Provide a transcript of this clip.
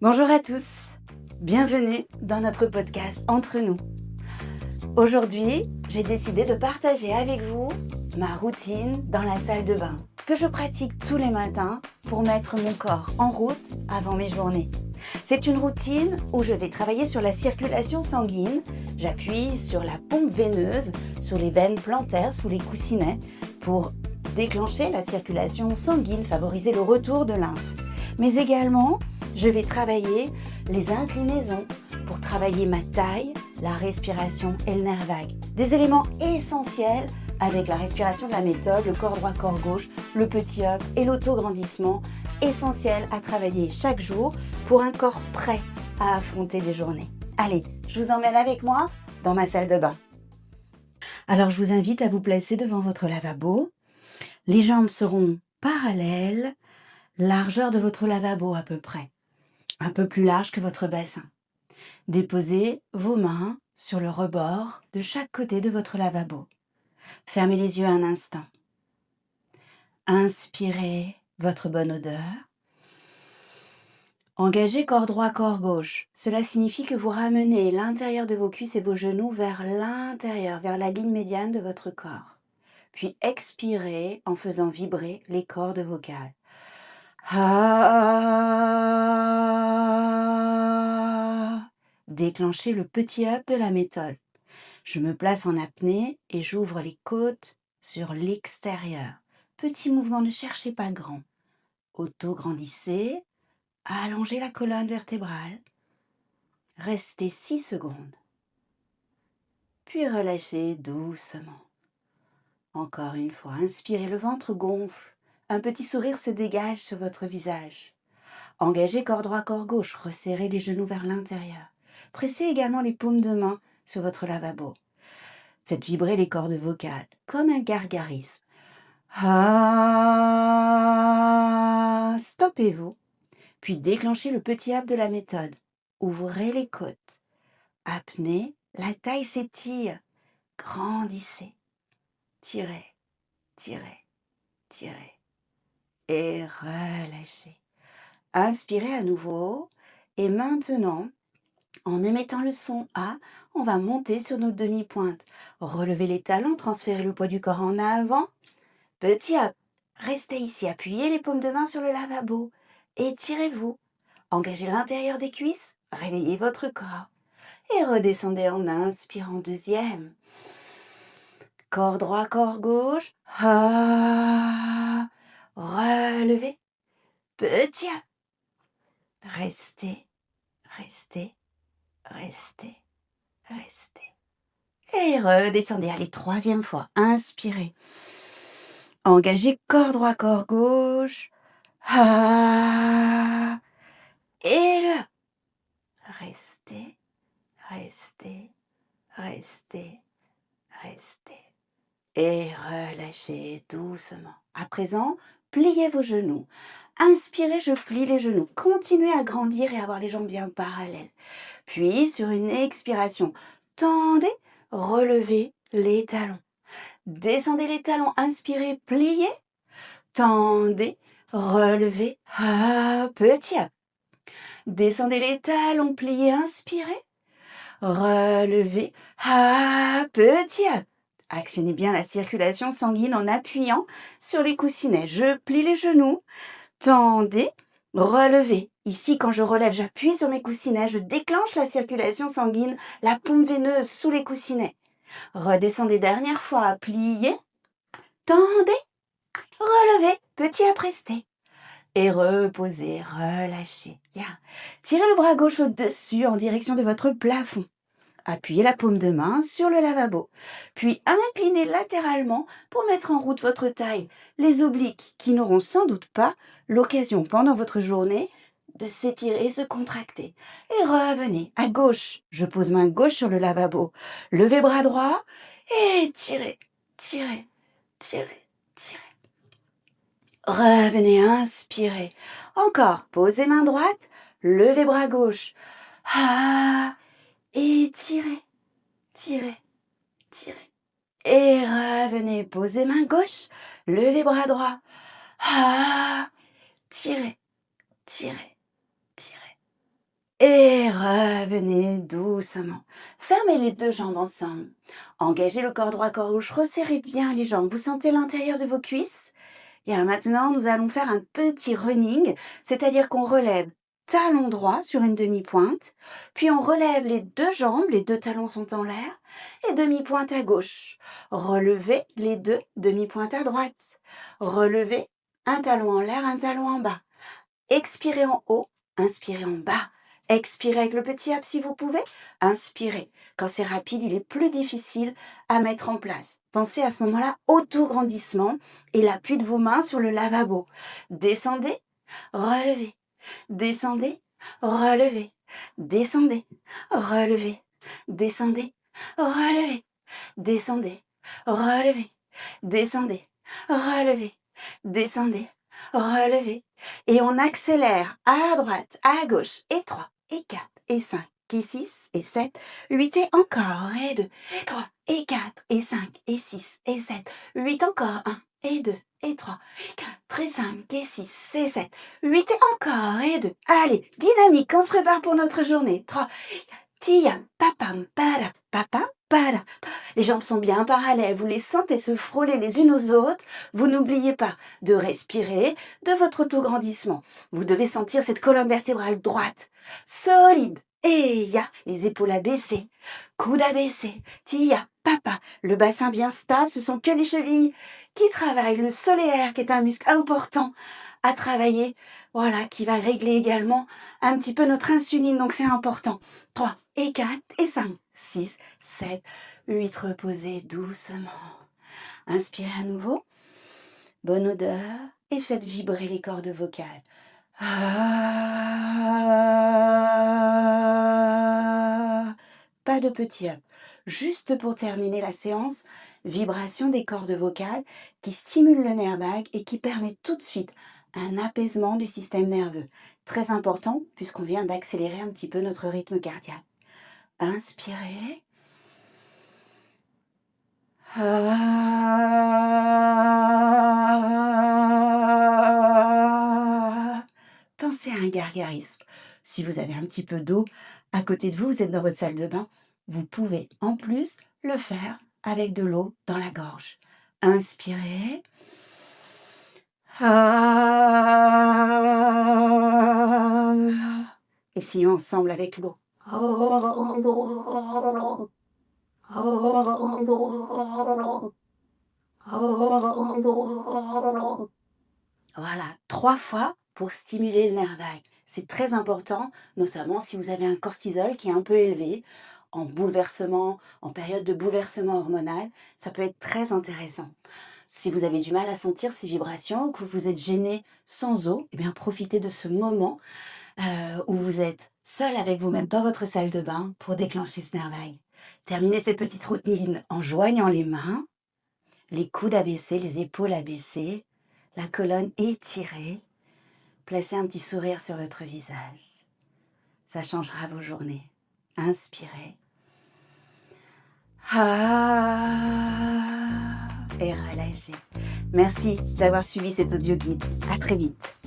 Bonjour à tous, bienvenue dans notre podcast Entre nous. Aujourd'hui, j'ai décidé de partager avec vous ma routine dans la salle de bain que je pratique tous les matins pour mettre mon corps en route avant mes journées. C'est une routine où je vais travailler sur la circulation sanguine, j'appuie sur la pompe veineuse, sur les veines plantaires, sous les coussinets pour déclencher la circulation sanguine, favoriser le retour de lymphe. Mais également, je vais travailler les inclinaisons pour travailler ma taille, la respiration et le nerf vague. Des éléments essentiels avec la respiration de la méthode, le corps droit, corps gauche, le petit up et l'autograndissement, essentiels à travailler chaque jour pour un corps prêt à affronter les journées. Allez, je vous emmène avec moi dans ma salle de bain. Alors, je vous invite à vous placer devant votre lavabo. Les jambes seront parallèles, largeur de votre lavabo à peu près, un peu plus large que votre bassin. Déposez vos mains sur le rebord de chaque côté de votre lavabo. Fermez les yeux un instant. Inspirez votre bonne odeur. Engagez corps droit, corps gauche. Cela signifie que vous ramenez l'intérieur de vos cuisses et vos genoux vers l'intérieur, vers la ligne médiane de votre corps. Puis expirez en faisant vibrer les cordes vocales. Déclenchez le petit up de la méthode. Je me place en apnée et j'ouvre les côtes sur l'extérieur. Petit mouvement, ne cherchez pas grand. Auto-grandissez, allongez la colonne vertébrale. Restez 6 secondes. Puis relâchez doucement. Encore une fois, inspirez, le ventre gonfle. Un petit sourire se dégage sur votre visage. Engagez corps droit, corps gauche, resserrez les genoux vers l'intérieur. Pressez également les paumes de main sur votre lavabo. Faites vibrer les cordes vocales, comme un gargarisme. Stoppez-vous, puis déclenchez le petit up de la méthode. Ouvrez les côtes. Apnée, la taille s'étire. Grandissez. Tirez, tirez, tirez. Et relâchez. Inspirez à nouveau. Et maintenant, en émettant le son A, on va monter sur nos demi-pointes. Relevez les talons, transférez le poids du corps en avant. Petit up. Restez ici, appuyez les paumes de main sur le lavabo. Étirez-vous. Engagez l'intérieur des cuisses, réveillez votre corps. Et redescendez en inspirant deuxième. Corps droit, corps gauche. Relevez. Petit up. Restez, restez, restez, restez. Et redescendez. Allez, troisième fois. Inspirez. Engagez corps droit, corps gauche. Et là. Restez, restez, restez, restez. Et relâchez doucement. À présent, pliez vos genoux. Inspirez, je plie les genoux. Continuez à grandir et avoir les jambes bien parallèles. Puis, sur une expiration, tendez, relevez les talons. Descendez les talons, inspirez, pliez. Tendez, relevez, petit up. Descendez les talons, pliez, inspirez. Relevez, petit up. Actionnez bien la circulation sanguine en appuyant sur les coussinets. Je plie les genoux, tendez, relevez. Ici, quand je relève, j'appuie sur mes coussinets, je déclenche la circulation sanguine, la pompe veineuse sous les coussinets. Redescendez dernière fois, pliez, tendez, relevez, petit up, restez. Et reposez, relâchez. Bien. Tirez le bras gauche au-dessus en direction de votre plafond. Appuyez la paume de main sur le lavabo. Puis inclinez latéralement pour mettre en route votre taille. Les obliques qui n'auront sans doute pas l'occasion pendant votre journée de s'étirer et se contracter. Et revenez à gauche. Je pose main gauche sur le lavabo. Levez bras droit et tirez, tirez, tirez, tirez. Revenez, inspirez. Encore, posez main droite, levez bras gauche. Et tirez, tirez, tirez. Et revenez, posez main gauche, levez bras droit. Tirez, tirez, tirez. Et revenez doucement. Fermez les deux jambes ensemble. Engagez le corps droit, corps gauche. Resserrez bien les jambes. Vous sentez l'intérieur de vos cuisses? Et alors maintenant, nous allons faire un petit running, c'est-à-dire qu'on relève talon droit sur une demi-pointe, puis on relève les deux jambes, les deux talons sont en l'air, et demi-pointe à gauche. Relevez les deux demi-pointes à droite. Relevez un talon en l'air, un talon en bas. Expirez en haut, inspirez en bas. Expirez avec le petit up si vous pouvez. Inspirez. Quand c'est rapide, il est plus difficile à mettre en place. Pensez à ce moment-là au grandissement et l'appui de vos mains sur le lavabo. Descendez, relevez. Descendez, relevez. Descendez, relevez. Descendez, relevez. Descendez, relevez. Descendez, relevez. Descendez, relevez. Et on accélère à droite, à gauche, et 3, et 4, et 5, et 6, et 7, 8, et encore, et 2, et 3, et 4, et 5, et 6, et 7, 8, encore, 1, et 2, et 3, et 4, et 5, et 6, et 7, 8, et encore, et 2. Allez, dynamique, on se prépare pour notre journée. 3, tia, papam, para, papa, para. Les jambes sont bien parallèles, vous les sentez se frôler les unes aux autres. Vous n'oubliez pas de respirer de votre autograndissement. Vous devez sentir cette colonne vertébrale droite, solide. Et ya, les épaules abaissées, coudes abaissés, tia, papa. Le bassin bien stable, ce sont que les chevilles qui travaillent. Le solaire qui est un muscle important à travailler, voilà, qui va régler également un petit peu notre insuline, donc c'est important. 3 et 4 et 5, 6, 7, 8, reposez doucement. Inspirez à nouveau, bonne odeur et faites vibrer les cordes vocales. Pas de petit up, juste pour terminer la séance, vibration des cordes vocales qui stimule le nerf vague et qui permet tout de suite un apaisement du système nerveux. Très important puisqu'on vient d'accélérer un petit peu notre rythme cardiaque. Inspirez. Pensez à un gargarisme. Si vous avez un petit peu d'eau à côté de vous, vous êtes dans votre salle de bain, vous pouvez en plus le faire avec de l'eau dans la gorge. Inspirez. Essayons ensemble avec l'eau. Voilà, 3 fois pour stimuler le nerf vague. C'est très important, notamment si vous avez un cortisol qui est un peu élevé, en bouleversement, en période de bouleversement hormonal, ça peut être très intéressant. Si vous avez du mal à sentir ces vibrations ou que vous êtes gêné sans eau, eh bien profitez de ce moment où vous êtes seul avec vous-même dans votre salle de bain pour déclencher ce nerf vague. Terminez cette petite routine en joignant les mains, les coudes abaissés, les épaules abaissées, la colonne étirée. Placez un petit sourire sur votre visage. Ça changera vos journées. Inspirez. Et relâchez. Merci d'avoir suivi cet audio guide. À très vite.